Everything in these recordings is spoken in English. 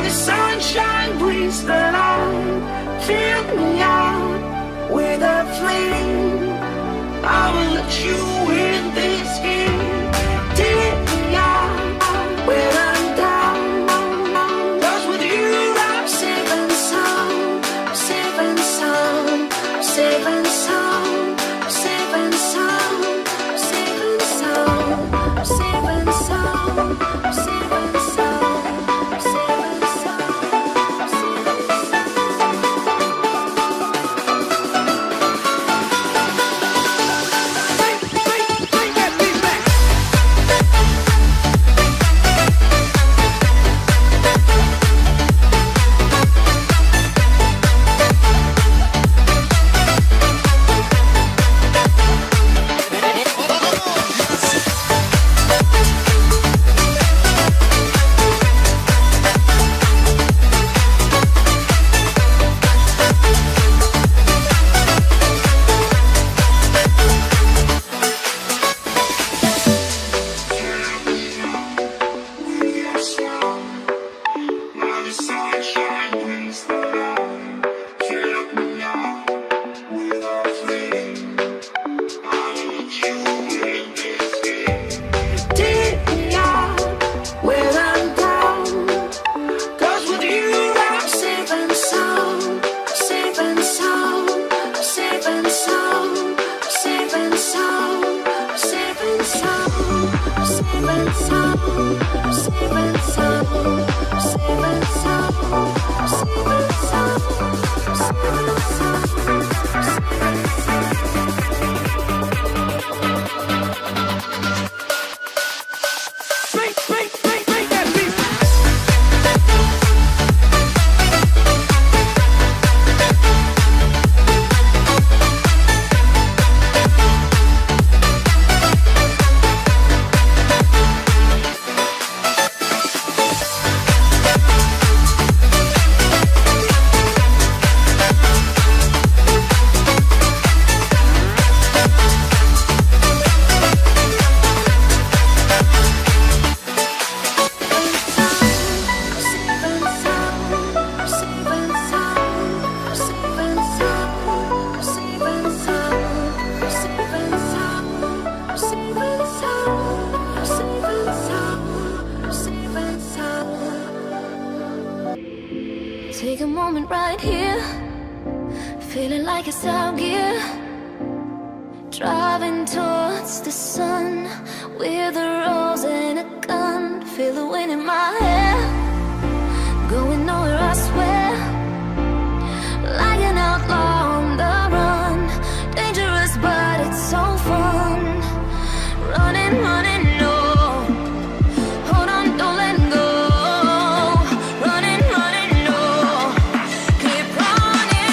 the sunshine brings the light. Fill me out with a flame. I will let you in this game. Take me out when I'm down. 'Cause with you I'm safe and sound. Safe and sound. Safe and sound. Safe and sound. Safe and sound. Safe and sound. Safe and sound. Take a moment right here, feeling like it's out gear. Driving towards the sun with a rose and a gun. Feel the wind in my hair, going nowhere I swear. Like an outlaw on the run, dangerous but it's so fun. Running, running, no. Hold on, don't let go. Running, running, no. Keep running.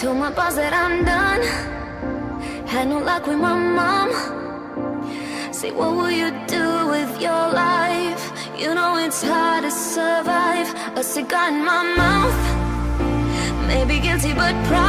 Told my boss that I'm done. Had no luck with my mom. Say, what will you do with your life? You know it's hard to survive. A cigar in my mouth, but pride.